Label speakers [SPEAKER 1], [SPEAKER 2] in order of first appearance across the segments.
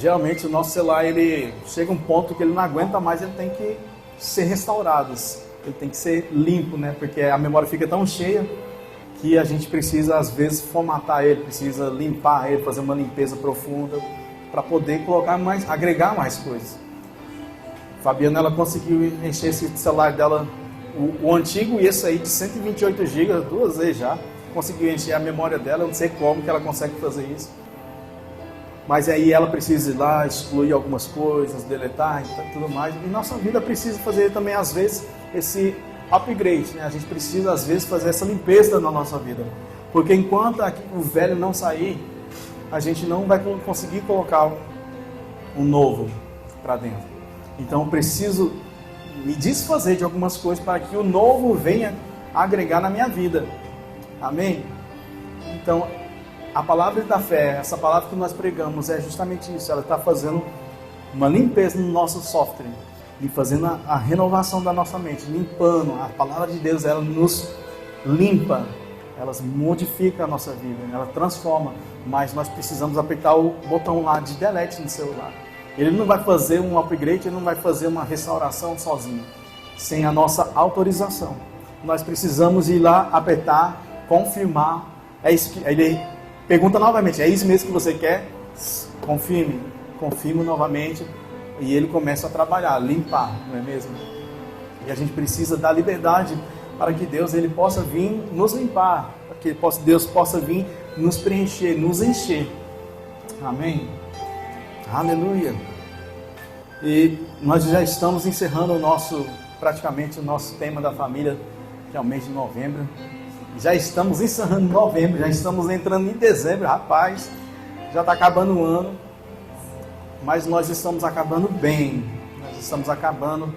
[SPEAKER 1] geralmente o nosso celular, ele chega um ponto que ele não aguenta mais, ele tem que ser restaurado, ele tem que ser limpo, né? Porque a memória fica tão cheia que a gente precisa, às vezes, formatar ele, precisa limpar ele, fazer uma limpeza profunda para poder colocar mais, agregar mais coisas. Fabiana, ela conseguiu encher esse celular dela, o antigo e esse aí de 128 GB, 2 vezes já, conseguiu encher a memória dela, eu não sei como que ela consegue fazer isso. Mas aí ela precisa ir lá, excluir algumas coisas, deletar e tudo mais. E nossa vida precisa fazer também, às vezes, esse upgrade, né? A gente precisa, às vezes, fazer essa limpeza na nossa vida. Porque enquanto o velho não sair, a gente não vai conseguir colocar um novo para dentro. Então, eu preciso me desfazer de algumas coisas para que o novo venha agregar na minha vida. Amém? Então, a palavra da fé, essa palavra que nós pregamos, é justamente isso. Ela está fazendo uma limpeza no nosso software, e fazendo a renovação da nossa mente, limpando. A palavra de Deus, ela nos limpa, ela modifica a nossa vida, ela transforma. Mas nós precisamos apertar o botão lá de delete no celular. Ele não vai fazer um upgrade, ele não vai fazer uma restauração sozinho, sem a nossa autorização. Nós precisamos ir lá, apertar, confirmar. É isso que ele pergunta novamente: é isso mesmo que você quer? Confirme novamente. E ele começa a trabalhar, limpar, não é mesmo? E a gente precisa dar liberdade para que Deus ele possa vir nos limpar, para que Deus possa vir nos preencher, nos encher. Amém? Aleluia! E nós já estamos encerrando praticamente o nosso tema da família, que é o mês de novembro. Já estamos encerrando novembro, já estamos entrando em dezembro, rapaz, já está acabando o ano, mas nós estamos acabando bem, nós estamos acabando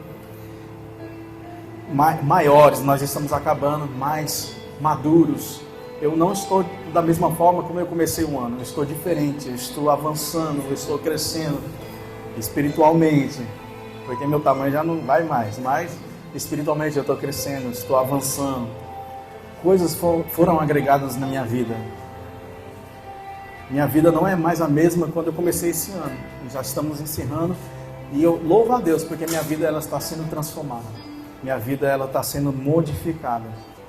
[SPEAKER 1] maiores, nós estamos acabando mais maduros. Eu não estou da mesma forma como eu comecei o ano, eu estou diferente, eu estou avançando, eu estou crescendo espiritualmente, porque meu tamanho já não vai mais, mas espiritualmente eu estou crescendo, estou avançando. Coisas foram agregadas na minha vida. Minha vida não é mais a mesma quando eu comecei esse ano. Já estamos encerrando e eu louvo a Deus porque minha vida ela está sendo transformada. Minha vida ela está sendo modificada.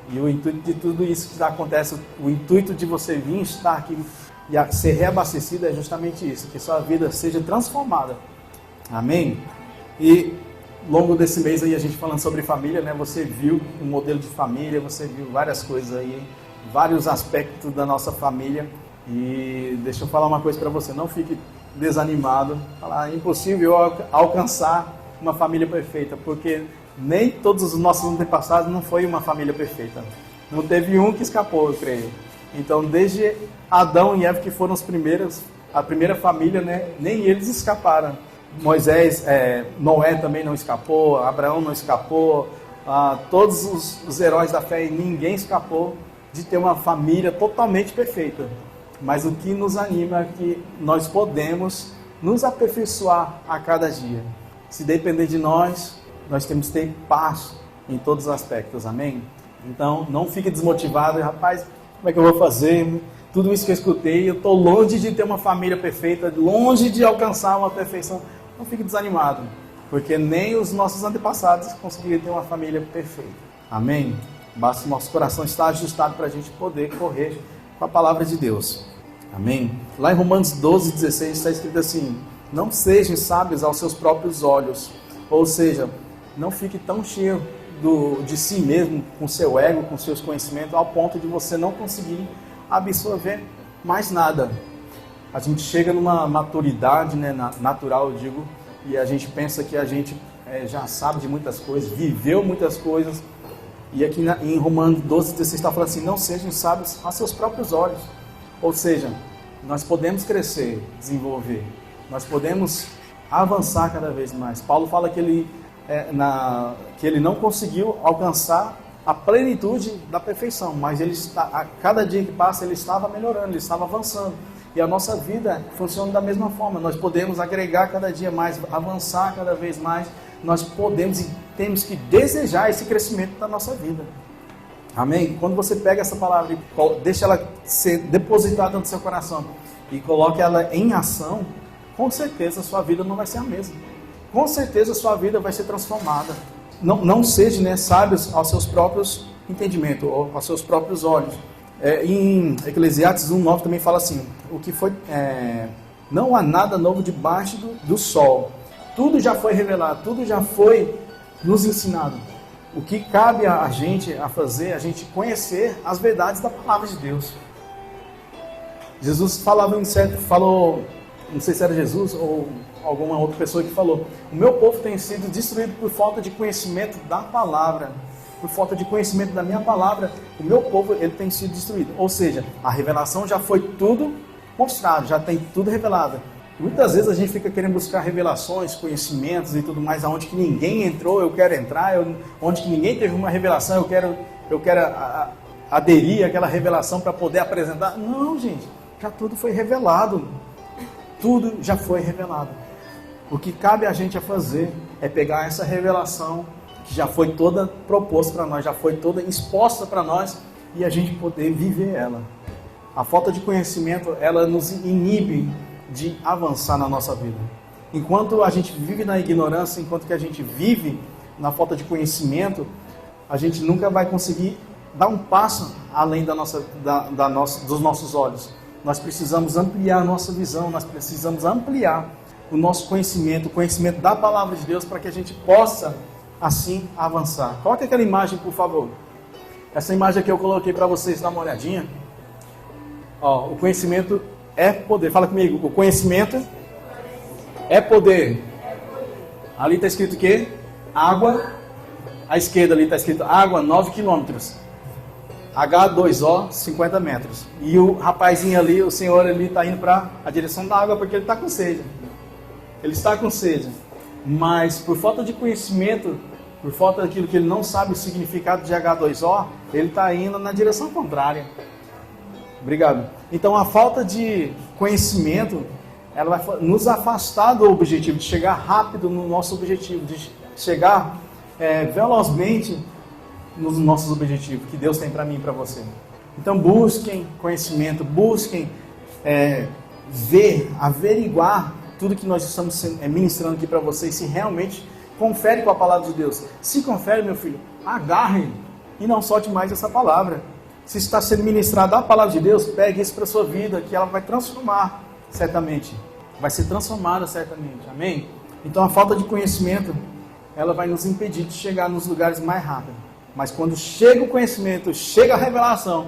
[SPEAKER 1] E o intuito de tudo isso que acontece, o intuito de você vir estar aqui e ser reabastecido é justamente isso, que sua vida seja transformada. Amém? E ao longo desse mês aí a gente falando sobre família, né? Você viu o modelo de família, você viu várias coisas aí, vários aspectos da nossa família. E deixa eu falar uma coisa para você, não fique desanimado. Falar, é impossível alcançar uma família perfeita, porque nem todos os nossos antepassados não foi uma família perfeita. Não teve um que escapou, eu creio. Então, desde Adão e Eva, que foram os primeiros, a primeira família, né? Nem eles escaparam. Moisés, Noé também não escapou, Abraão não escapou, todos os heróis da fé, ninguém escapou de ter uma família totalmente perfeita. Mas o que nos anima é que nós podemos nos aperfeiçoar a cada dia. Se depender de nós, nós temos que ter paz em todos os aspectos, amém? Então, não fique desmotivado, rapaz, como é que eu vou fazer? Tudo isso que eu escutei, eu estou longe de ter uma família perfeita, longe de alcançar uma perfeição. Não fique desanimado, porque nem os nossos antepassados conseguiram ter uma família perfeita. Amém? Basta o nosso coração estar ajustado para a gente poder correr com a palavra de Deus. Amém? Lá em Romanos 12:16 está escrito assim: não sejam sábios aos seus próprios olhos. Ou seja, não fique tão cheio de si mesmo, com seu ego, com seus conhecimentos, ao ponto de você não conseguir absorver mais nada. A gente chega numa maturidade, né, natural, eu digo, e a gente pensa que a gente já sabe de muitas coisas, viveu muitas coisas. E aqui em Romanos 12:16 está falando assim: não sejam sábios a seus próprios olhos. Ou seja, nós podemos crescer, desenvolver, nós podemos avançar cada vez mais. Paulo fala que ele não conseguiu alcançar a plenitude da perfeição, mas a cada dia que passa ele estava melhorando, ele estava avançando. E a nossa vida funciona da mesma forma. Nós podemos agregar cada dia mais, avançar cada vez mais. Nós podemos e temos que desejar esse crescimento da nossa vida. Amém? Quando você pega essa palavra e deixa ela ser depositada no seu coração e coloca ela em ação, com certeza a sua vida não vai ser a mesma. Com certeza a sua vida vai ser transformada. Não seja, né, sábios aos seus próprios entendimentos, ou aos seus próprios olhos. Em Eclesiastes 1:9 também fala assim, não há nada novo debaixo do sol. Tudo já foi revelado, tudo já foi nos ensinado. O que cabe a gente a fazer, a gente conhecer as verdades da palavra de Deus. Jesus falou, não sei se era Jesus ou alguma outra pessoa que falou, o meu povo tem sido destruído por falta de conhecimento da palavra. Por falta de conhecimento da minha palavra, o meu povo ele tem sido destruído. Ou seja, a revelação já foi tudo mostrado, já tem tudo revelado. Muitas vezes a gente fica querendo buscar revelações, conhecimentos e tudo mais, aonde que ninguém entrou, eu quero entrar, onde que ninguém teve uma revelação, eu quero aderir àquela revelação para poder apresentar. Não, gente, já tudo foi revelado. Tudo já foi revelado. O que cabe a gente a fazer é pegar essa revelação que já foi toda proposta para nós, já foi toda exposta para nós e a gente poder viver ela. A falta de conhecimento, ela nos inibe de avançar na nossa vida. Enquanto a gente vive na ignorância, enquanto que a gente vive na falta de conhecimento, a gente nunca vai conseguir dar um passo além dos nossos olhos. Nós precisamos ampliar a nossa visão, nós precisamos ampliar o nosso conhecimento, o conhecimento da palavra de Deus, para que a gente possa, assim, avançar. Coloque aquela imagem, por favor. Essa imagem aqui eu coloquei para vocês dar uma olhadinha. O conhecimento é poder. Fala comigo. O conhecimento é poder. Ali está escrito o quê? Água. À esquerda ali está escrito água, 9 quilômetros. H2O, 50 metros. E o rapazinho ali, o senhor ali está indo para a direção da água porque ele está com sede. Ele está com sede. Mas por falta de conhecimento, por falta daquilo que ele não sabe o significado de H2O, ele está indo na direção contrária. Obrigado. Então a falta de conhecimento, ela vai nos afastar do objetivo, de chegar rápido no nosso objetivo, de chegar velozmente nos nossos objetivos que Deus tem para mim e para você. Então busquem conhecimento, busquem averiguar tudo que nós estamos ministrando aqui para vocês, se realmente confere com a palavra de Deus. Se confere, meu filho, agarre e não solte mais essa palavra. Se está sendo ministrada a palavra de Deus, pegue isso para a sua vida, que ela vai transformar certamente. Vai ser transformada certamente. Amém? Então a falta de conhecimento, ela vai nos impedir de chegar nos lugares mais rápido. Mas quando chega o conhecimento, chega a revelação,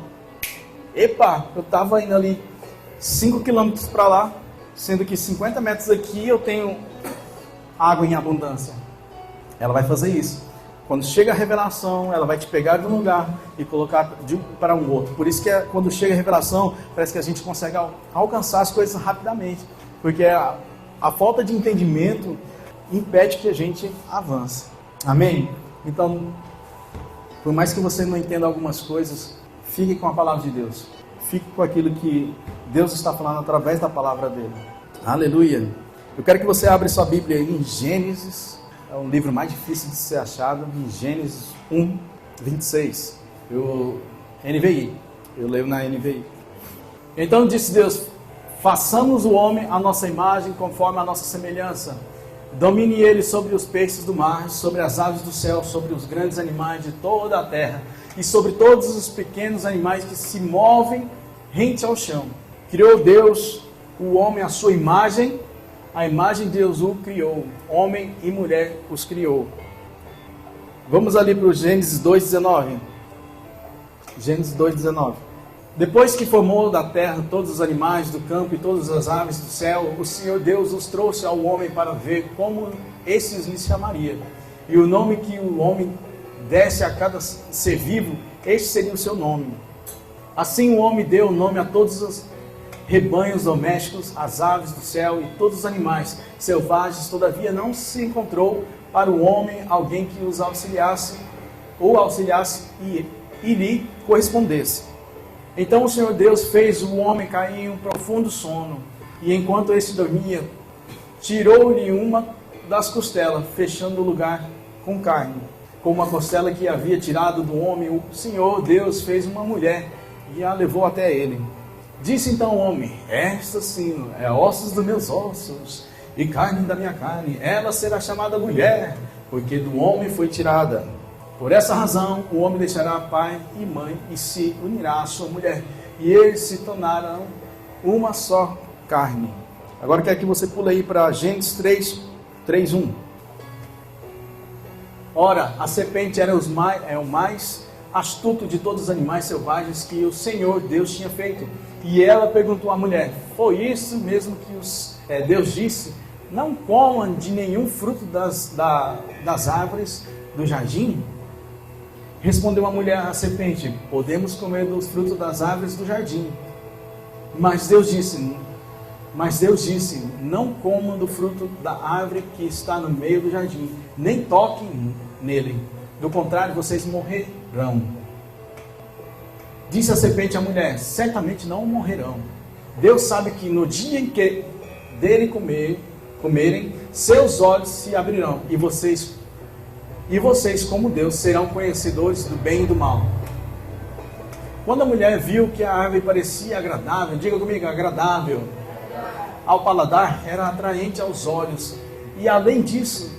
[SPEAKER 1] eu estava indo ali 5 quilômetros para lá, sendo que 50 metros aqui eu tenho água em abundância. Ela vai fazer isso. Quando chega a revelação, ela vai te pegar de um lugar e colocar para um outro. Por isso que quando chega a revelação, parece que a gente consegue alcançar as coisas rapidamente. Porque a falta de entendimento impede que a gente avance. Amém? Então, por mais que você não entenda algumas coisas, fique com a palavra de Deus. Fique com aquilo que Deus está falando através da palavra dele. Aleluia! Eu quero que você abra sua Bíblia aí em Gênesis. É um livro mais difícil de ser achado, em Gênesis 1:26. NVI. Eu leio na NVI. Então disse Deus: façamos o homem à nossa imagem, conforme a nossa semelhança. Domine ele sobre os peixes do mar, sobre as aves do céu, sobre os grandes animais de toda a terra, e sobre todos os pequenos animais que se movem rente ao chão. Criou Deus o homem à sua imagem, a imagem de Deus o criou, homem e mulher os criou. Vamos ali para o Gênesis 2:19. Gênesis 2:19. Depois que formou da terra todos os animais do campo e todas as aves do céu, o Senhor Deus os trouxe ao homem para ver como esses lhe chamaria. E o nome que o homem desse a cada ser vivo, este seria o seu nome. Assim o homem deu nome a todos os rebanhos domésticos, as aves do céu e todos os animais selvagens. Todavia não se encontrou para o homem alguém que os auxiliasse e lhe correspondesse. Então o Senhor Deus fez o homem cair em um profundo sono, e enquanto este dormia, tirou-lhe uma das costelas, fechando o lugar com carne. Com uma costela que havia tirado do homem, o Senhor Deus fez uma mulher e a levou até ele. Disse então o homem: esta sim é ossos dos meus ossos e carne da minha carne. Ela será chamada mulher, porque do homem foi tirada. Por essa razão o homem deixará pai e mãe e se unirá à sua mulher, e eles se tornarão uma só carne. Agora quero que você pule aí para Gênesis 3:1. Ora, a serpente era o mais astuto de todos os animais selvagens que o Senhor Deus tinha feito. E ela perguntou à mulher: foi isso mesmo que Deus disse? Não comam de nenhum fruto das árvores do jardim? Respondeu a mulher à serpente: podemos comer dos frutos das árvores do jardim. Mas Deus disse, não comam do fruto da árvore que está no meio do jardim, nem toquem nele, do contrário vocês morrerão. Disse a serpente à mulher: certamente não morrerão. Deus sabe que no dia em que dele comerem, seus olhos se abrirão, e vocês, como Deus, serão conhecedores do bem e do mal. Quando a mulher viu que a árvore parecia agradável, diga comigo, agradável ao paladar, era atraente aos olhos, e além disso,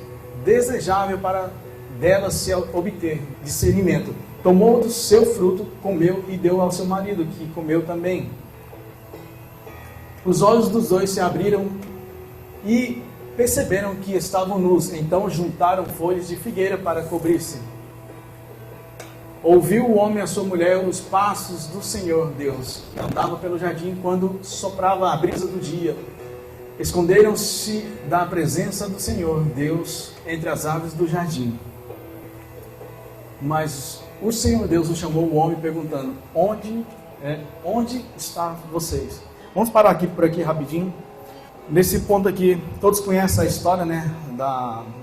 [SPEAKER 1] desejável para dela se obter discernimento, tomou do seu fruto, comeu e deu ao seu marido, que comeu também. Os olhos dos dois se abriram e perceberam que estavam nus, então juntaram folhas de figueira para cobrir-se. Ouviu o homem e a sua mulher os passos do Senhor Deus, que andava pelo jardim quando soprava a brisa do dia. Esconderam-se da presença do Senhor Deus entre as árvores do jardim. Mas o Senhor Deus o chamou o homem perguntando: onde estão vocês? Vamos parar por aqui rapidinho. Nesse ponto aqui, todos conhecem a história, né,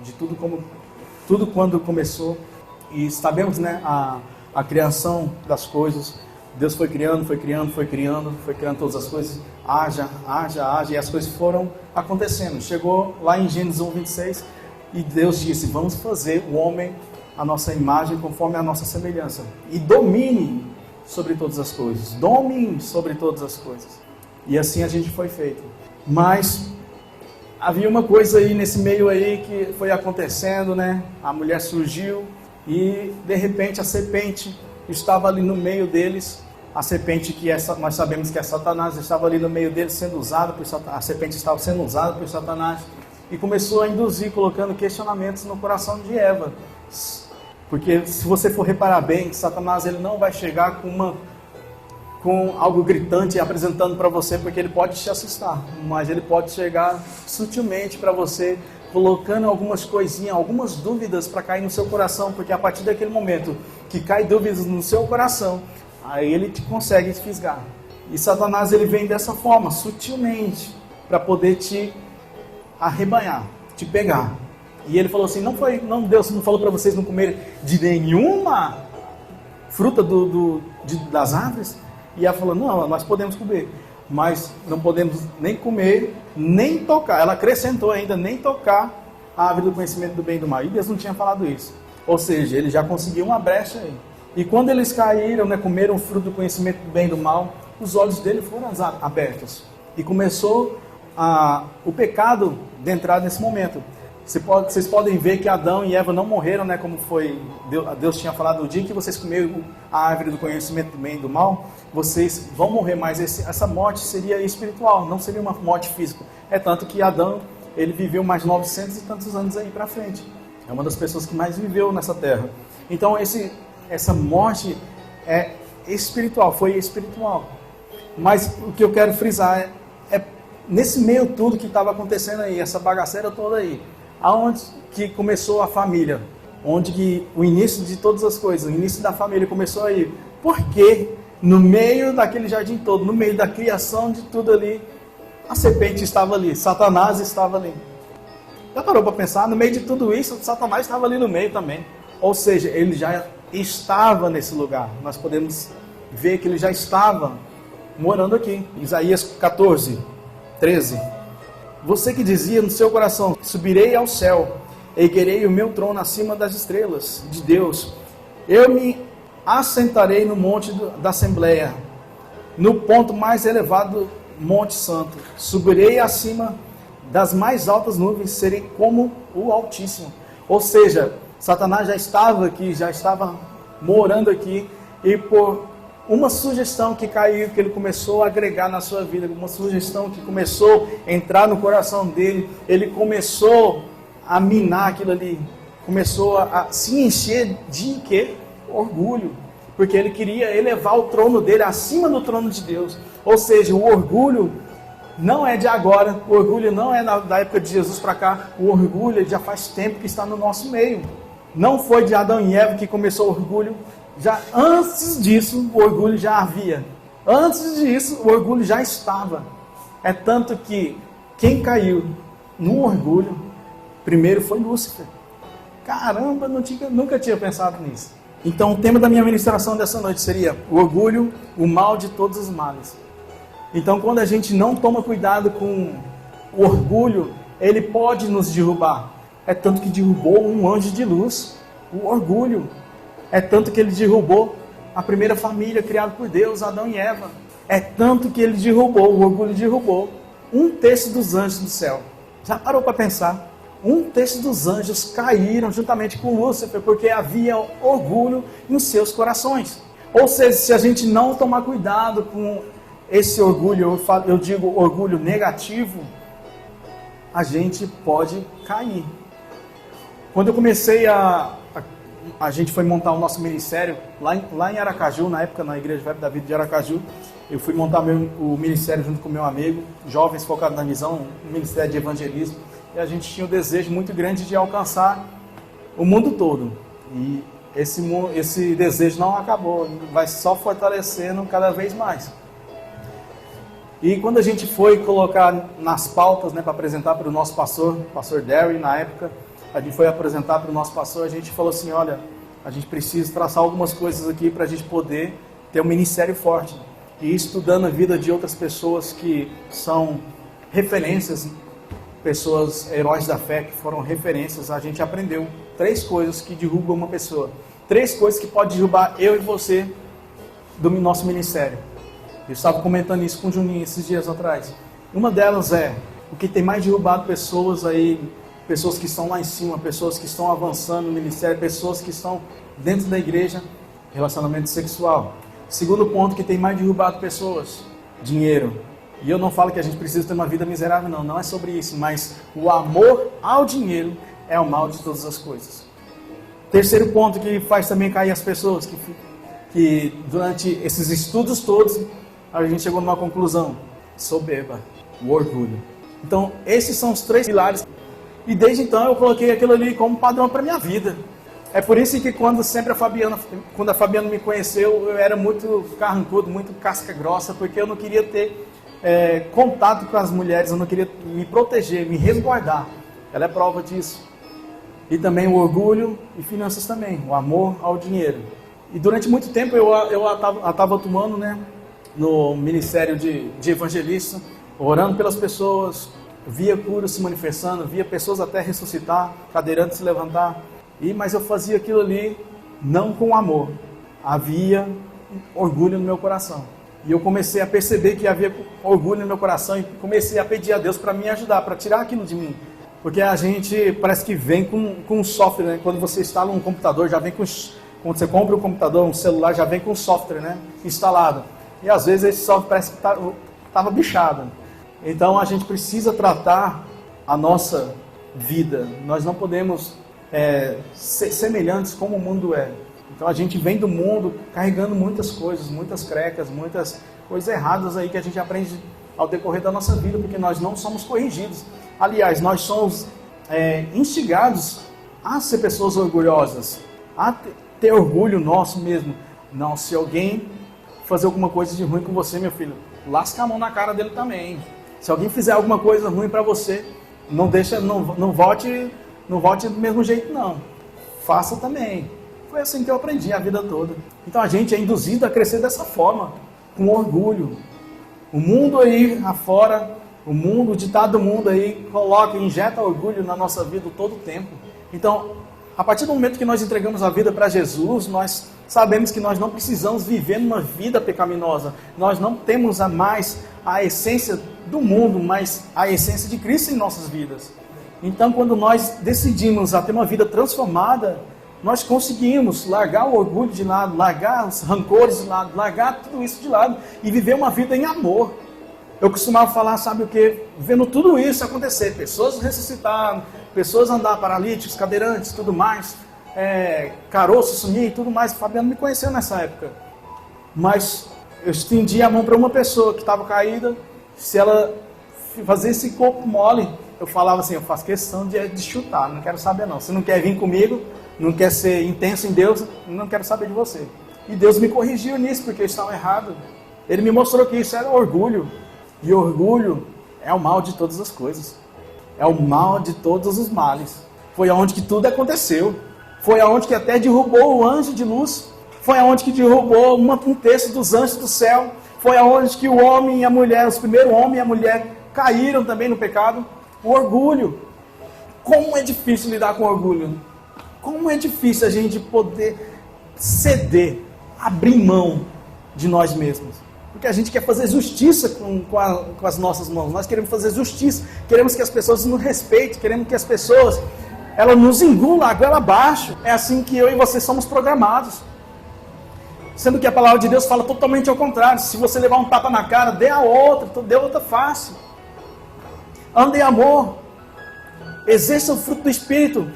[SPEAKER 1] de tudo quando começou. E sabemos, né, a criação das coisas. Deus foi criando todas as coisas. Haja, e as coisas foram acontecendo. Chegou lá em Gênesis 1:26 e Deus disse: vamos fazer o homem a nossa imagem conforme a nossa semelhança. E domine sobre todas as coisas. Domine sobre todas as coisas. E assim a gente foi feito. Mas havia uma coisa aí nesse meio aí que foi acontecendo, né? A mulher surgiu e de repente a serpente estava ali no meio deles. A serpente nós sabemos que é Satanás, estava ali no meio deles sendo usado por Satanás. A serpente estava sendo usada por Satanás e começou a induzir, colocando questionamentos no coração de Eva. Porque se você for reparar bem, Satanás ele não vai chegar com algo gritante apresentando para você, porque ele pode te assustar, mas ele pode chegar sutilmente para você, colocando algumas coisinhas, algumas dúvidas para cair no seu coração, porque a partir daquele momento que cai dúvidas no seu coração, aí ele consegue te fisgar. E Satanás ele vem dessa forma, sutilmente, para poder te arrebanhar, te pegar. E ele falou assim: Deus não falou para vocês não comerem de nenhuma fruta das árvores? E ela falou: não, nós podemos comer, mas não podemos nem comer, nem tocar. Ela acrescentou ainda: nem tocar a árvore do conhecimento do bem e do mal. E Deus não tinha falado isso. Ou seja, ele já conseguiu uma brecha aí. E quando eles caíram, né, comeram o fruto do conhecimento do bem e do mal, os olhos dele foram abertos. E começou o pecado de entrar nesse momento. Vocês podem ver que Adão e Eva não morreram, né, como Deus tinha falado: no dia que vocês comerem a árvore do conhecimento do bem e do mal, vocês vão morrer, mas essa morte seria espiritual, não seria uma morte física. É tanto que Adão, ele viveu mais 900 e tantos anos aí para frente. É uma das pessoas que mais viveu nessa terra. Então essa morte é espiritual, foi espiritual. Mas o que eu quero frisar é nesse meio tudo que estava acontecendo aí, essa bagaceira toda aí, aonde que começou a família, onde que o início de todas as coisas, o início da família começou aí. Porque no meio daquele jardim todo, no meio da criação de tudo ali, a serpente estava ali, Satanás estava ali. Já parou para pensar? No meio de tudo isso, Satanás estava ali no meio também. Ou seja, ele já estava nesse lugar. Nós podemos ver que ele já estava morando aqui. Isaías 14:13. Você que dizia no seu coração: subirei ao céu, erguerei o meu trono acima das estrelas de Deus. Eu me assentarei no monte da Assembleia no ponto mais elevado do Monte Santo. Subirei acima das mais altas nuvens, serei como o Altíssimo. Ou seja, Satanás já estava aqui, já estava morando aqui, e por uma sugestão que caiu, que ele começou a agregar na sua vida, uma sugestão que começou a entrar no coração dele, ele começou a minar aquilo ali, começou a se encher de quê? Orgulho. Porque ele queria elevar o trono dele acima do trono de Deus. Ou seja, o orgulho não é de agora, o orgulho não é da época de Jesus para cá, o orgulho já faz tempo que está no nosso meio. Não foi de Adão e Eva que começou o orgulho, já antes disso o orgulho já havia. Antes disso o orgulho já estava. É tanto que quem caiu no orgulho primeiro foi Lúcifer. Caramba, nunca tinha pensado nisso. Então o tema da minha ministração dessa noite seria o orgulho, o mal de todos os males. Então quando a gente não toma cuidado com o orgulho, ele pode nos derrubar. É tanto que derrubou um anjo de luz, o orgulho. É tanto que ele derrubou a primeira família criada por Deus, Adão e Eva. É tanto que ele derrubou, o orgulho derrubou 1/3 dos anjos do céu. Já parou para pensar? 1/3 dos anjos caíram juntamente com Lúcifer, porque havia orgulho em seus corações. Ou seja, se a gente não tomar cuidado com esse orgulho, eu digo orgulho negativo, a gente pode cair. Quando eu comecei a gente foi montar o nosso ministério lá em Aracaju, na época na Igreja Verbo da Vida de Aracaju, eu fui montar o ministério junto com meu amigo, Jovens Focados na Visão, um ministério de evangelismo, e a gente tinha o desejo muito grande de alcançar o mundo todo. E esse desejo não acabou, vai só fortalecendo cada vez mais. E quando a gente foi colocar nas pautas, para apresentar para o nosso pastor Derry, na época, a gente foi apresentar para o nosso pastor, a gente falou assim, olha, a gente precisa traçar algumas coisas aqui para a gente poder ter um ministério forte. E estudando a vida de outras pessoas que são referências, pessoas, heróis da fé, que foram referências, a gente aprendeu 3 coisas que derrubam uma pessoa. 3 coisas que podem derrubar eu e você do nosso ministério. Eu estava comentando isso com o Juninho esses dias atrás. Uma delas é o que tem mais derrubado pessoas aí, pessoas que estão lá em cima, pessoas que estão avançando no ministério, pessoas que estão dentro da igreja, relacionamento sexual. Segundo ponto que tem mais derrubado pessoas, dinheiro. E eu não falo que a gente precisa ter uma vida miserável, não é sobre isso, mas o amor ao dinheiro é o mal de todas as coisas. Terceiro ponto que faz também cair as pessoas, que durante esses estudos todos, a gente chegou numa conclusão, soberba, o orgulho. Então, esses são os 3 pilares. E desde então eu coloquei aquilo ali como padrão para a minha vida. É por isso que quando a Fabiana me conheceu, eu era muito carrancudo, muito casca grossa, porque eu não queria ter contato com as mulheres, eu não queria me proteger, me resguardar. Ela é prova disso. E também o orgulho e finanças também, o amor ao dinheiro. E durante muito tempo eu estava atuando no ministério de evangelista, orando pelas pessoas, via curas se manifestando, via pessoas até ressuscitar, cadeirantes se levantar. Mas eu fazia aquilo ali não com amor. Havia orgulho no meu coração. E eu comecei a perceber que havia orgulho no meu coração e comecei a pedir a Deus para me ajudar, para tirar aquilo de mim. Porque a gente parece que vem com um software, Quando você instala um computador, já vem com... Quando você compra um computador, um celular, já vem com software, instalado. E às vezes esse software parece que estava bichado. Então a gente precisa tratar a nossa vida. Nós não podemos ser semelhantes como o mundo é. Então a gente vem do mundo carregando muitas coisas, muitas crecas, muitas coisas erradas aí que a gente aprende ao decorrer da nossa vida, porque nós não somos corrigidos. Aliás, nós somos instigados a ser pessoas orgulhosas, a ter orgulho nosso mesmo. Não, se alguém fazer alguma coisa de ruim com você, meu filho, lasca a mão na cara dele também. Se alguém fizer alguma coisa ruim para você, não volte do mesmo jeito, não. Faça também. Foi assim que eu aprendi a vida toda. Então a gente é induzido a crescer dessa forma, com orgulho. O mundo aí afora, o ditado do mundo aí, injeta orgulho na nossa vida todo o tempo. Então, A partir do momento que nós entregamos a vida para Jesus, nós sabemos que nós não precisamos viver numa vida pecaminosa. Nós não temos mais a essência do mundo, mas a essência de Cristo em nossas vidas. Então, quando nós decidimos a ter uma vida transformada, nós conseguimos largar o orgulho de lado, largar os rancores de lado, largar tudo isso de lado e viver uma vida em amor. Eu costumava falar, sabe o que? Vendo tudo isso acontecer, pessoas ressuscitaram, pessoas andar paralíticos, cadeirantes, tudo mais, caroço sumir e tudo mais. O Fabiano me conheceu nessa época. Mas eu estendi a mão para uma pessoa que estava caída, se ela fazer esse corpo mole, eu falava assim, eu faço questão de chutar, não quero saber não. Você não quer vir comigo, não quer ser intenso em Deus, não quero saber de você. E Deus me corrigiu nisso, porque eu estava errado. Ele me mostrou que isso era orgulho. E orgulho é o mal de todas as coisas. É o mal de todos os males. Foi aonde que tudo aconteceu. Foi aonde que até derrubou o anjo de luz. Foi aonde que derrubou um terço dos anjos do céu. Foi aonde que o homem e a mulher, os primeiros homem e a mulher, caíram também no pecado. O orgulho. Como é difícil lidar com orgulho. Como é difícil a gente poder ceder, abrir mão de nós mesmos. Porque a gente quer fazer justiça com as nossas mãos. Nós queremos fazer justiça. Queremos que as pessoas nos respeitem. Queremos que as pessoas nos engulam a goela abaixo. É assim que eu e você somos programados. Sendo que a palavra de Deus fala totalmente ao contrário. Se você levar um tapa na cara, dê a outra. Dê outra face. Ande em amor. Exerça o fruto do Espírito.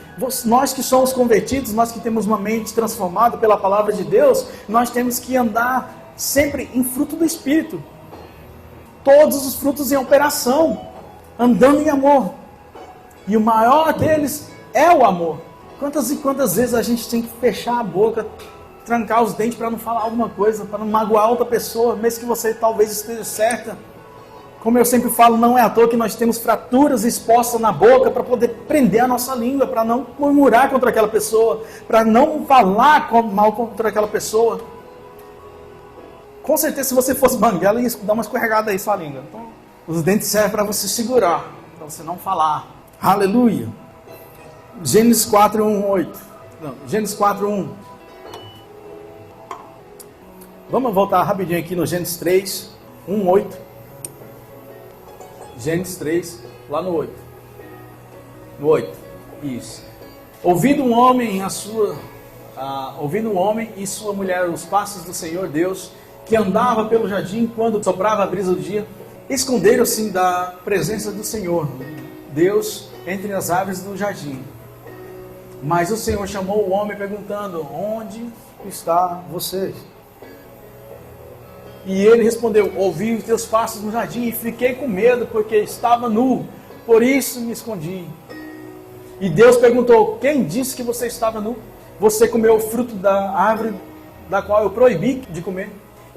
[SPEAKER 1] Nós que somos convertidos, nós que temos uma mente transformada pela palavra de Deus, nós temos que andar sempre em fruto do Espírito. Todos os frutos em operação. Andando em amor. E o maior deles é o amor. Quantas e quantas vezes a gente tem que fechar a boca, trancar os dentes para não falar alguma coisa, para não magoar outra pessoa, mesmo que você talvez esteja certa. Como eu sempre falo, não é à toa que nós temos fraturas expostas na boca para poder prender a nossa língua, para não murmurar contra aquela pessoa, para não falar mal contra aquela pessoa. Com certeza, se você fosse banguela, ia dar uma escorregada aí sua língua. Então, os dentes servem para você segurar, para você não falar. Aleluia! Gênesis 4, 1, 8. Não, Gênesis 4, 1. Vamos voltar rapidinho aqui no Gênesis 3, 1, 8. Gênesis 3, lá no 8. No 8, isso. Ouvindo um homem e sua mulher os passos do Senhor Deus, que andava pelo jardim quando soprava a brisa do dia, esconderam-se da presença do Senhor Deus entre as árvores do jardim. Mas o Senhor chamou o homem perguntando: onde está você? E ele respondeu: ouvi os teus passos no jardim e fiquei com medo porque estava nu, por isso me escondi. E Deus perguntou: quem disse que você estava nu? Você comeu o fruto da árvore da qual eu proibi de comer?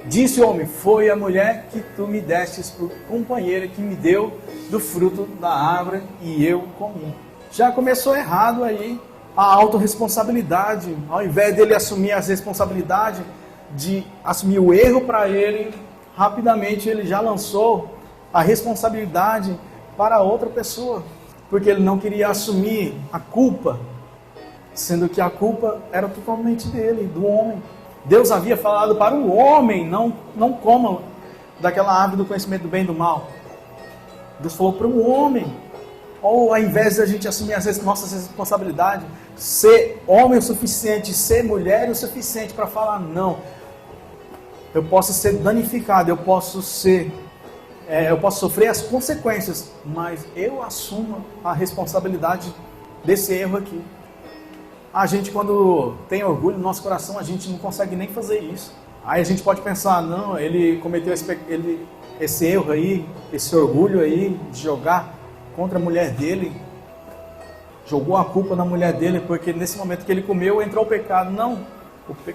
[SPEAKER 1] Disse o homem: foi a mulher que tu me destes por companheira que me deu do fruto da árvore e eu comi. Já começou errado aí a autorresponsabilidade. Ao invés dele assumir as responsabilidades, de assumir o erro para ele, rapidamente ele já lançou a responsabilidade para outra pessoa, porque ele não queria assumir a culpa, sendo que a culpa era totalmente dele, do homem. Deus havia falado para o homem: não coma daquela árvore do conhecimento do bem e do mal. Deus falou para o homem. Ou ao invés de a gente assumir as nossas responsabilidades, ser homem o suficiente, ser mulher o suficiente para falar: não, eu posso ser danificado, eu posso sofrer as consequências, mas eu assumo a responsabilidade desse erro aqui. A gente, quando tem orgulho no nosso coração, a gente não consegue nem fazer isso. Aí a gente pode pensar: não, ele cometeu esse erro aí, esse orgulho aí de jogar contra a mulher dele, jogou a culpa na mulher dele, porque nesse momento que ele comeu, entrou o pecado. Não,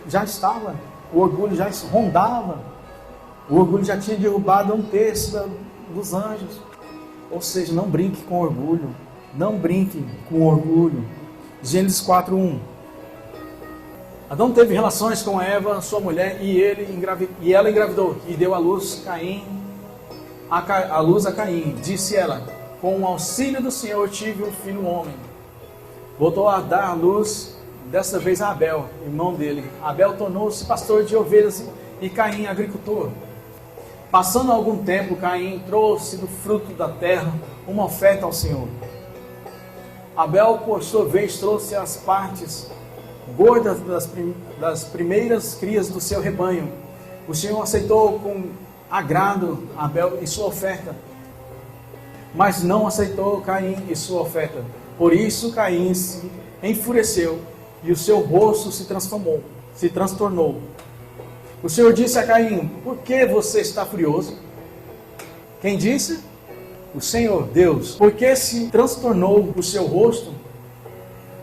[SPEAKER 1] já estava, o orgulho já rondava, o orgulho já tinha derrubado um terço dos anjos. Ou seja, não brinque com orgulho, não brinque com orgulho. Gênesis 4, 1. Adão teve relações com Eva, sua mulher, e ela engravidou e deu à luz a Caim. Disse ela: com o auxílio do Senhor tive um filho homem. Voltou a dar à luz dessa vez a Abel, irmão dele. Abel tornou-se pastor de ovelhas e Caim agricultor. Passando algum tempo, Caim trouxe do fruto da terra uma oferta ao Senhor. Abel, por sua vez, trouxe as partes gordas das primeiras crias do seu rebanho. O Senhor aceitou com agrado Abel e sua oferta, mas não aceitou Caim e sua oferta. Por isso Caim se enfureceu e o seu rosto se transtornou. O Senhor disse a Caim: por que você está furioso? Quem disse? O Senhor, Deus. Por que se transtornou o seu rosto?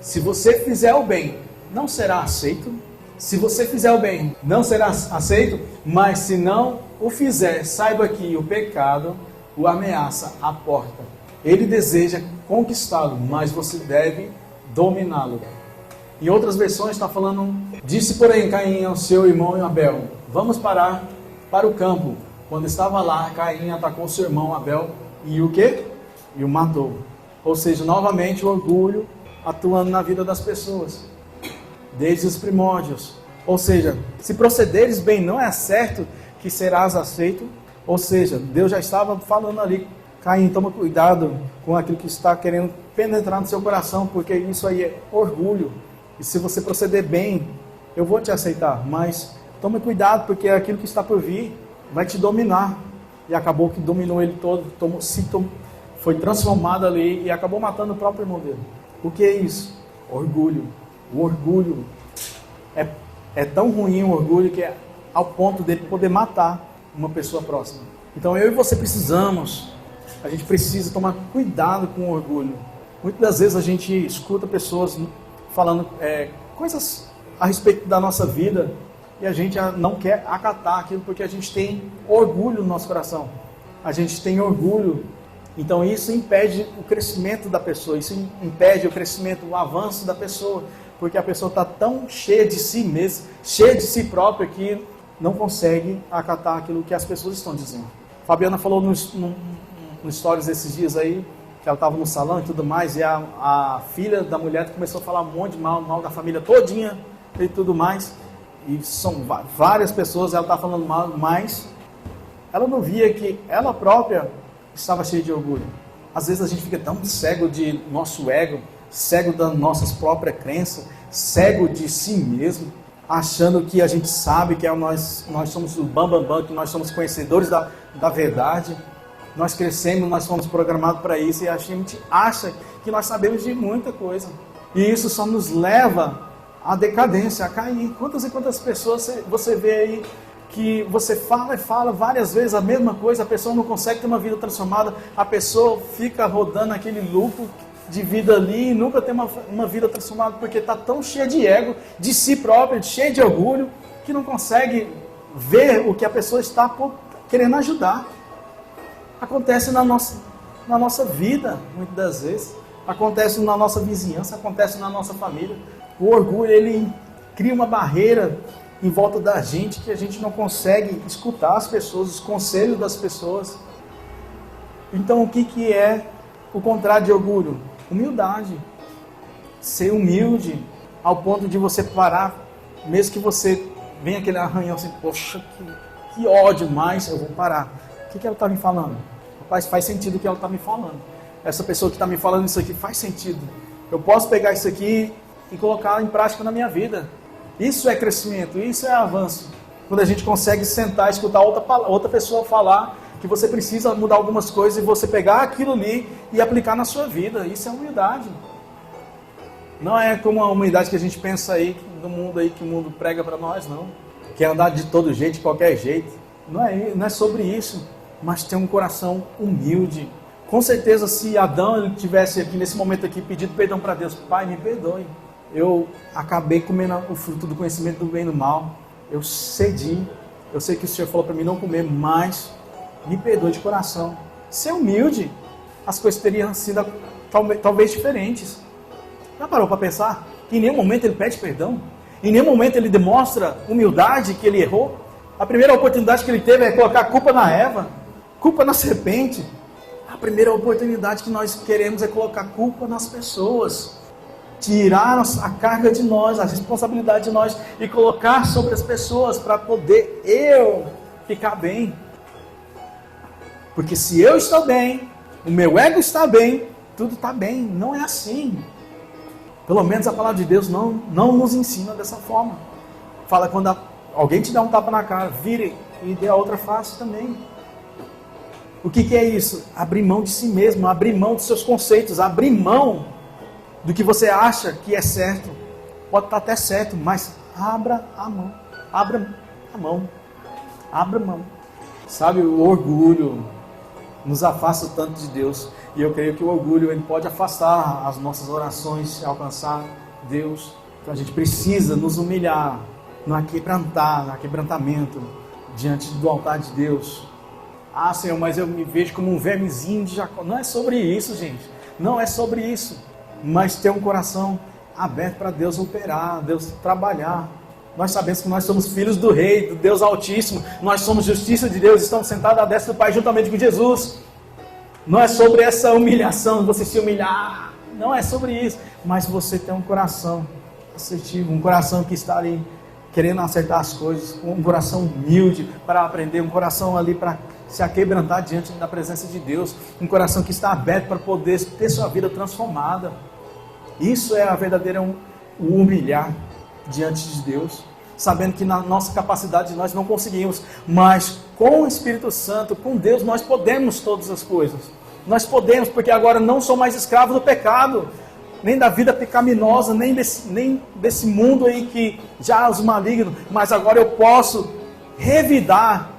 [SPEAKER 1] Se você fizer o bem, não será aceito. Se você fizer o bem, não será aceito. Mas se não o fizer, saiba que o pecado o ameaça à porta. Ele deseja conquistá-lo, mas você deve dominá-lo. Em outras versões está falando: disse porém Caim ao seu irmão Abel: vamos para o campo. Quando estava lá, Caim atacou seu irmão Abel e o quê? E o matou. Ou seja, novamente o orgulho atuando na vida das pessoas, desde os primórdios. Ou seja, se procederes bem, não é certo que serás aceito. Ou seja, Deus já estava falando ali: Caim, toma cuidado com aquilo que está querendo penetrar no seu coração, porque isso aí é orgulho. E se você proceder bem, eu vou te aceitar, mas tome cuidado, porque aquilo que está por vir vai te dominar. E acabou que dominou ele todo, foi transformado ali e acabou matando o próprio irmão dele. O que é isso? Orgulho. O orgulho é tão ruim, o orgulho, que é ao ponto dele poder matar uma pessoa próxima. Então eu e você a gente precisa tomar cuidado com o orgulho. Muitas das vezes a gente escuta pessoas falando coisas a respeito da nossa vida e a gente não quer acatar aquilo porque a gente tem orgulho no nosso coração. A gente tem orgulho. Então isso impede o crescimento da pessoa, isso impede o crescimento, o avanço da pessoa, porque a pessoa está tão cheia de si mesma, cheia de si própria, que não consegue acatar aquilo que as pessoas estão dizendo. Fabiana falou no stories esses dias aí, que ela estava no salão e tudo mais, e a filha da mulher começou a falar um monte de mal da família todinha e tudo mais, e são várias pessoas, ela estava falando mal, mas ela não via que ela própria estava cheia de orgulho. Às vezes a gente fica tão cego de nosso ego, cego das nossas próprias crenças, cego de si mesmo, achando que a gente sabe que nós somos o bambambam, que nós somos conhecedores da verdade. Nós crescemos, nós fomos programados para isso e a gente acha que nós sabemos de muita coisa. E isso só nos leva à decadência, a cair. Quantas e quantas pessoas você vê aí que você fala e fala várias vezes a mesma coisa, a pessoa não consegue ter uma vida transformada, a pessoa fica rodando aquele loop de vida ali e nunca tem uma vida transformada, porque está tão cheia de ego, de si própria, cheia de orgulho, que não consegue ver o que a pessoa está querendo ajudar. Acontece na nossa vida, muitas das vezes, acontece na nossa vizinhança, acontece na nossa família. O orgulho, ele cria uma barreira em volta da gente, que a gente não consegue escutar as pessoas, os conselhos das pessoas. Então o que é o contrário de orgulho? Humildade. Ser humilde ao ponto de você parar, mesmo que você venha aquele arranhão assim, poxa, que ódio, mas eu vou parar. O que ela está me falando? Rapaz, faz sentido o que ela está me falando. Essa pessoa que está me falando isso aqui faz sentido. Eu posso pegar isso aqui e colocar em prática na minha vida. Isso é crescimento, isso é avanço. Quando a gente consegue sentar e escutar outra pessoa falar que você precisa mudar algumas coisas e você pegar aquilo ali e aplicar na sua vida. Isso é humildade. Não é como a humildade que a gente pensa aí, do mundo aí, que o mundo prega para nós, não. Que é andar de todo jeito, de qualquer jeito. Não é sobre isso, mas ter um coração humilde. Com certeza, se Adão ele tivesse aqui nesse momento aqui pedido perdão para Deus, Pai, me perdoe. Eu acabei comendo o fruto do conhecimento do bem e do mal. Eu cedi. Eu sei que o Senhor falou para mim não comer, mas me perdoe de coração. Ser humilde, as coisas teriam sido talvez diferentes. Já parou para pensar? Que em nenhum momento ele pede perdão? Em nenhum momento ele demonstra humildade, que ele errou? A primeira oportunidade que ele teve é colocar a culpa na Eva, culpa na serpente. A primeira oportunidade que nós queremos é colocar culpa nas pessoas. tirar a carga de nós, a responsabilidade de nós e colocar sobre as pessoas para poder eu ficar bem. Porque se eu estou bem, o meu ego está bem, tudo está bem. Não é assim. Pelo menos a palavra de Deus não nos ensina dessa forma. Fala quando alguém te dá um tapa na cara, vire e dê a outra face também. O que é isso? Abrir mão de si mesmo, abrir mão dos seus conceitos, abrir mão do que você acha que é certo. Pode estar até certo, mas abra a mão. Abra a mão. Abra a mão. Sabe, o orgulho nos afasta tanto de Deus. E eu creio que o orgulho ele pode afastar as nossas orações, alcançar Deus. Então a gente precisa nos humilhar, no aquebrantamento, diante do altar de Deus. Ah, Senhor, mas eu me vejo como um vermezinho de Jacó. Não é sobre isso, gente. Não é sobre isso. Mas ter um coração aberto para Deus operar, Deus trabalhar. Nós sabemos que nós somos filhos do Rei, do Deus Altíssimo. Nós somos justiça de Deus, estamos sentados à destra do Pai juntamente com Jesus. Não é sobre essa humilhação, você se humilhar. Não é sobre isso. Mas você tem um coração assertivo, um coração que está ali querendo acertar as coisas, um coração humilde para aprender, um coração ali para se aquebrantar diante da presença de Deus, um coração que está aberto para poder ter sua vida transformada. Isso é a verdadeira humilhar diante de Deus, sabendo que na nossa capacidade nós não conseguimos, mas com o Espírito Santo, com Deus, nós podemos todas as coisas. Nós podemos, porque agora não sou mais escravo do pecado, nem da vida pecaminosa, nem desse mundo aí que já os malignos, mas agora eu posso revidar,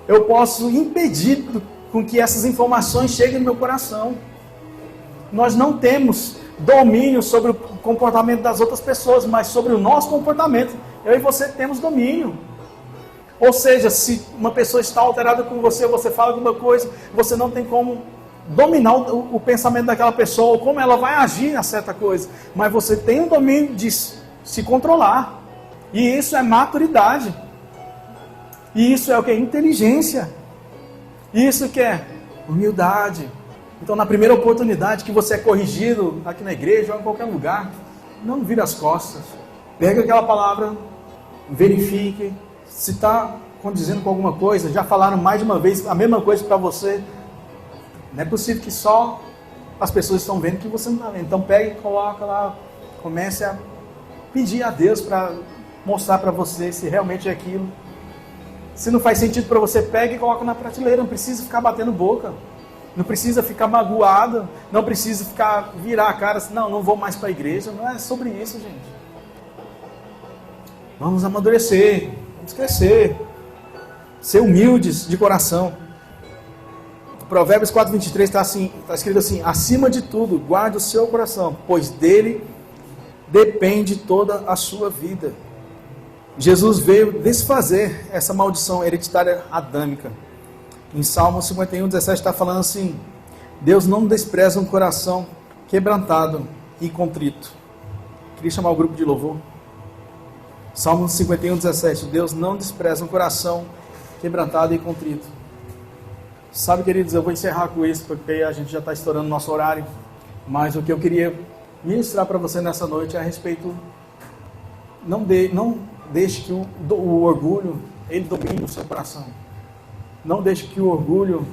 [SPEAKER 1] eu posso impedir com que essas informações cheguem no meu coração. Nós não temos domínio sobre o comportamento das outras pessoas, mas sobre o nosso comportamento, eu e você temos domínio. Ou seja, se uma pessoa está alterada com você, você fala alguma coisa, você não tem como dominar o pensamento daquela pessoa, ou como ela vai agir a certa coisa, mas você tem o domínio de se controlar, e isso é maturidade, e isso é o que? Inteligência, isso que é humildade. Então na primeira oportunidade que você é corrigido, aqui na igreja ou em qualquer lugar, não vira as costas, pega aquela palavra, verifique, se está condizendo com alguma coisa, já falaram mais de uma vez a mesma coisa para você, não é possível que só as pessoas estão vendo que você não está vendo. Então pega e coloca lá, comece a pedir a Deus para mostrar para você se realmente é aquilo. Se não faz sentido para você, pega e coloca na prateleira, não precisa ficar batendo boca, não precisa ficar magoado, não precisa virar a cara assim, não vou mais para a igreja, não é sobre isso, gente. Vamos amadurecer, vamos crescer, ser humildes de coração. Provérbios 4:23 está escrito assim: acima de tudo, guarde o seu coração, pois dele depende toda a sua vida. Jesus veio desfazer essa maldição hereditária adâmica. Em Salmo 51:17 está falando assim: Deus não despreza um coração quebrantado e contrito. Queria chamar o grupo de louvor. Salmo 51:17, Deus não despreza um coração quebrantado e contrito. Sabe, queridos, eu vou encerrar com isso, porque a gente já está estourando nosso horário, mas o que eu queria ministrar para você nessa noite é a respeito, não deixe que o orgulho, ele domine o seu coração. Não deixe que o orgulho,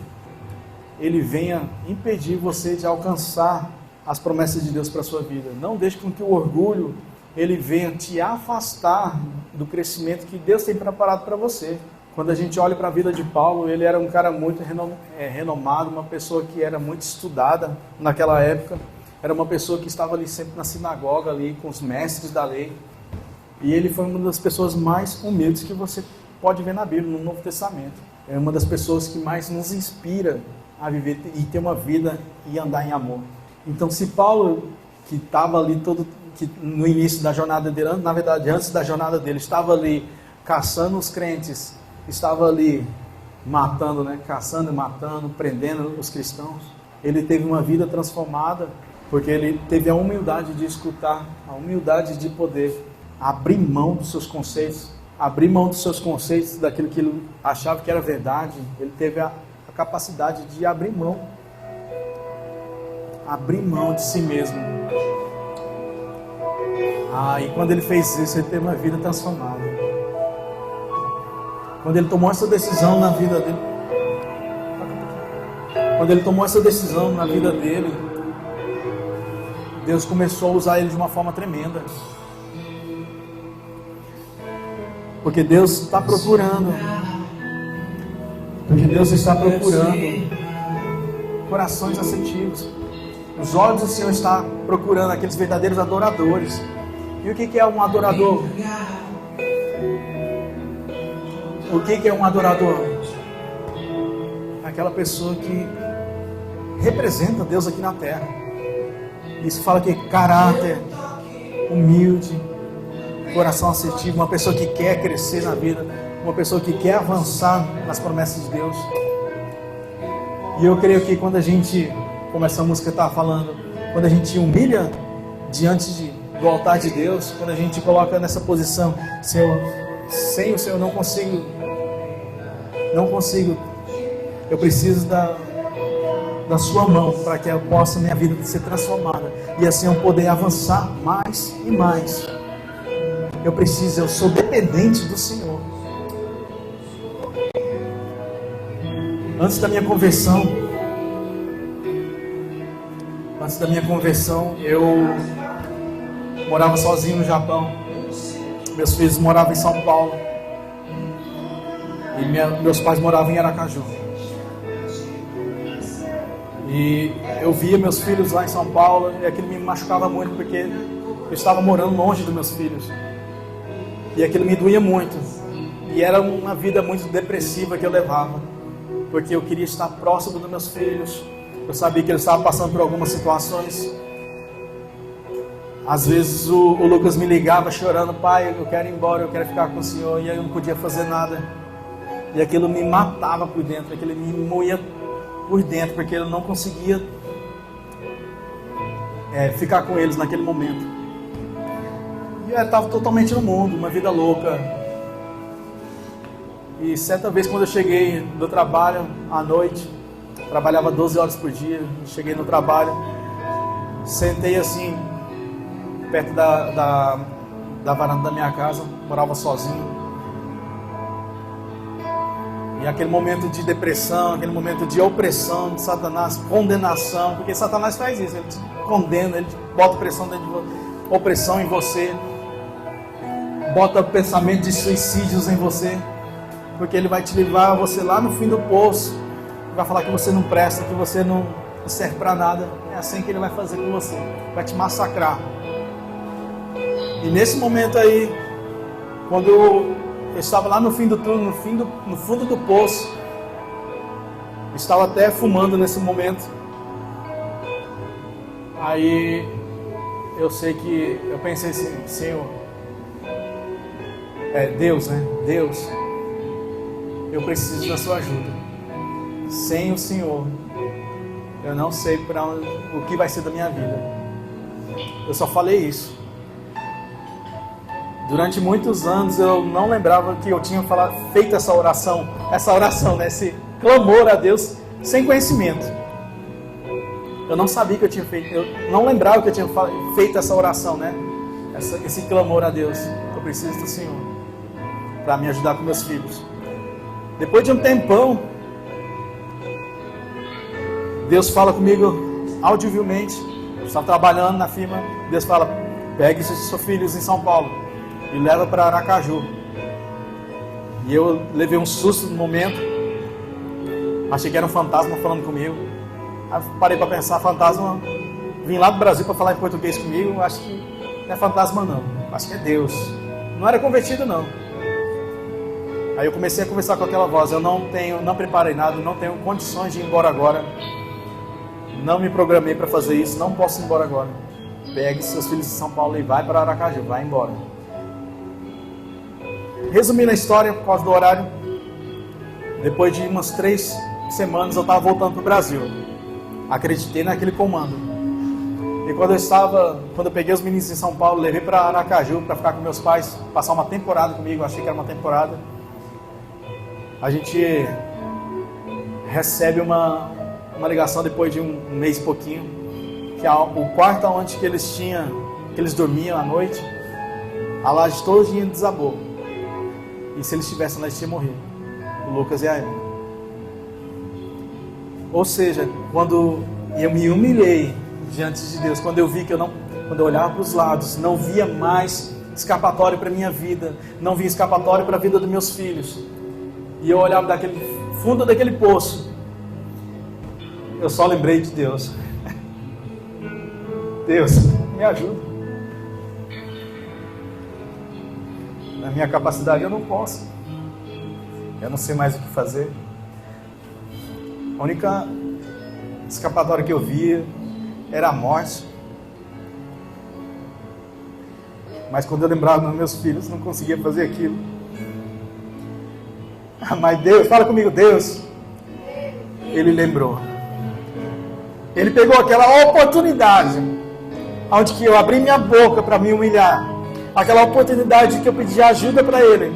[SPEAKER 1] ele venha impedir você de alcançar as promessas de Deus para a sua vida. Não deixe com que o orgulho, ele venha te afastar do crescimento que Deus tem preparado para você. Quando a gente olha para a vida de Paulo, ele era um cara muito renomado, uma pessoa que era muito estudada naquela época, era uma pessoa que estava ali sempre na sinagoga, ali com os mestres da lei, e ele foi uma das pessoas mais humildes que você pode ver na Bíblia, no Novo Testamento. É uma das pessoas que mais nos inspira a viver e ter uma vida e andar em amor. Então, se Paulo, que estava ali que no início da jornada dele, na verdade antes da jornada dele, estava ali caçando os crentes, estava ali matando, caçando e matando, prendendo os cristãos. Ele teve uma vida transformada, porque ele teve a humildade de escutar, a humildade de poder abrir mão dos seus conceitos, daquilo que ele achava que era verdade. Ele teve a capacidade de abrir mão de si mesmo. E quando ele fez isso, ele teve uma vida transformada. Quando ele tomou essa decisão na vida dele, Deus começou a usar ele de uma forma tremenda. Porque Deus está procurando. Corações assertivos. Os olhos do Senhor estão procurando aqueles verdadeiros adoradores. E o que é um adorador? O que é um adorador? Aquela pessoa que representa Deus aqui na terra. Isso fala que caráter, humilde, coração assertivo, uma pessoa que quer crescer na vida, uma pessoa que quer avançar nas promessas de Deus. E eu creio que quando a gente, como essa música está falando, quando a gente humilha diante do altar de Deus, quando a gente coloca nessa posição, Senhor, sem o Senhor não consigo, eu preciso da sua mão para que eu possa minha vida ser transformada e assim eu poder avançar mais e mais. Eu sou dependente do Senhor. Antes da minha conversão, eu morava sozinho no Japão. Meus filhos moravam em São Paulo. E meus pais moravam em Aracaju. E eu via meus filhos lá em São Paulo e aquilo me machucava muito porque eu estava morando longe dos meus filhos. E aquilo me doía muito. E era uma vida muito depressiva que eu levava. Porque eu queria estar próximo dos meus filhos. Eu sabia que eles estavam passando por algumas situações. Às vezes o Lucas me ligava chorando: pai, eu quero ir embora, eu quero ficar com o Senhor. E aí eu não podia fazer nada. E aquilo me matava por dentro, aquilo me moía por dentro, porque eu não conseguia ficar com eles naquele momento. E eu estava totalmente no mundo, uma vida louca. E certa vez, quando eu cheguei do trabalho à noite, trabalhava 12 horas por dia, cheguei no trabalho, sentei assim perto da varanda da minha casa, morava sozinho. E aquele momento de depressão, aquele momento de opressão de Satanás, condenação, porque Satanás faz isso, ele te condena, ele te bota opressão em você, bota pensamento de suicídios em você, porque ele vai te levar você lá no fim do poço, vai falar que você não presta, que você não serve para nada. É assim que ele vai fazer com você, vai te massacrar. E nesse momento aí, quando eu estava lá no fim do túnel, no fundo do poço, estava até fumando nesse momento. Aí eu pensei assim: Senhor, Deus, né? Deus, eu preciso da sua ajuda. Sem o Senhor, eu não sei o que vai ser da minha vida. Eu só falei isso. Durante muitos anos eu não lembrava que eu tinha feito essa oração, né? Esse clamor a Deus sem conhecimento. Eu não sabia que eu tinha feito, eu não lembrava que eu tinha feito essa oração, né? Esse clamor a Deus. Eu preciso do Senhor para me ajudar com meus filhos. Depois de um tempão, Deus fala comigo audivelmente. Eu estava trabalhando na firma. Deus fala: pegue seus filhos em São Paulo e leva para Aracaju. E eu levei um susto no momento. Achei que era um fantasma falando comigo. Aí parei para pensar: fantasma vim lá do Brasil para falar em português comigo? Acho que não é fantasma não, acho que é Deus. Não era convertido não. Aí eu comecei a conversar com aquela voz: eu não preparei nada, não tenho condições de ir embora agora. Não me programei para fazer isso, não posso ir embora agora. Pegue seus filhos de São Paulo e vai para Aracaju, vai embora. Resumindo a história, por causa do horário, depois de umas 3 semanas eu estava voltando para o Brasil. Acreditei naquele comando. E quando eu peguei os meninos em São Paulo, levei para Aracaju para ficar com meus pais, passar uma temporada comigo, achei que era uma temporada. A gente recebe uma ligação depois de um mês e pouquinho, que o quarto onde que eles dormiam à noite, A laje todinha desabou. E se eles estivessem lá, eles tinham morrido. O Lucas e a Emma. Ou seja, quando eu me humilhei diante de Deus, quando eu vi que quando eu olhava para os lados, não via mais escapatório para a minha vida, não via escapatório para a vida dos meus filhos, e eu olhava daquele fundo daquele poço, eu só lembrei de Deus. Deus, me ajuda. Na minha capacidade eu não posso. Eu não sei mais o que fazer. A única escapatória que eu via era a morte. Mas quando eu lembrava dos meus filhos, não conseguia fazer aquilo. Mas Deus, fala comigo, Deus, Ele lembrou. Ele pegou aquela oportunidade, onde que eu abri minha boca para me humilhar. Aquela oportunidade que eu pedi ajuda para Ele.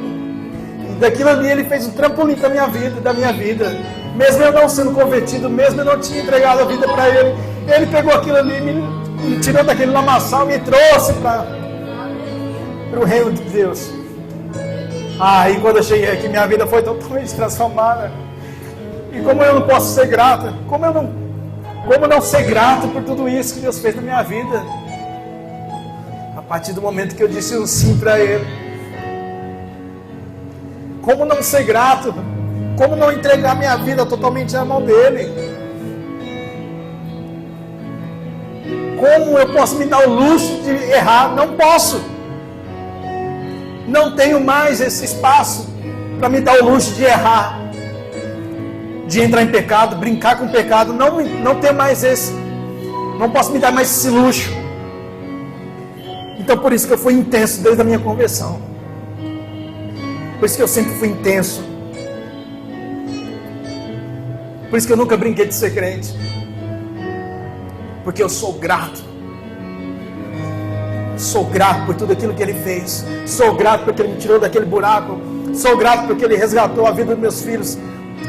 [SPEAKER 1] E daquilo ali Ele fez um trampolim para minha vida, da minha vida. Mesmo eu não sendo convertido, mesmo eu não tinha entregado a vida para Ele, Ele pegou aquilo ali, me tirou daquele lamaçal, me trouxe para o reino de Deus. E quando eu cheguei aqui, minha vida foi totalmente transformada. E como eu não posso ser grato, como não ser grato por tudo isso que Deus fez na minha vida? A partir do momento que eu disse um sim para Ele. Como não ser grato? Como não entregar minha vida totalmente na mão dEle? Como eu posso me dar o luxo de errar? Não posso. Não tenho mais esse espaço para me dar o luxo de errar, de entrar em pecado, brincar com o pecado. Não tenho mais esse. Não posso me dar mais esse luxo. Então por isso que eu fui intenso desde a minha conversão. Por isso que eu sempre fui intenso. Por isso que eu nunca brinquei de ser crente. Porque eu sou grato. Sou grato por tudo aquilo que Ele fez. Sou grato porque Ele me tirou daquele buraco. Sou grato porque Ele resgatou a vida dos meus filhos.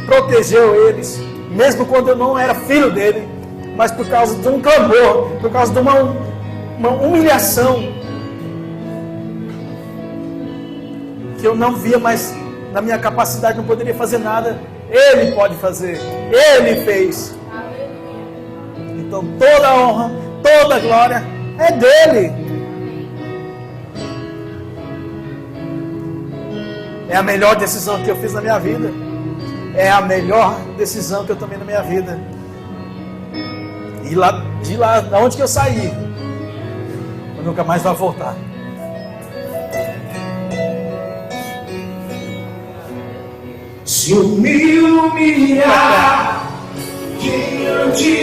[SPEAKER 1] Protegeu eles. Mesmo quando eu não era filho dele. Mas por causa de um clamor. Por causa de uma humilhação. Que eu não via mais na minha capacidade. Não poderia fazer nada. Ele pode fazer. Ele fez. Então toda a honra, toda a glória é dele. É a melhor decisão que eu fiz na minha vida. É a melhor decisão que eu tomei na minha vida. E de lá, da onde que eu saí, eu nunca mais vou voltar.
[SPEAKER 2] Se eu me humilhar diante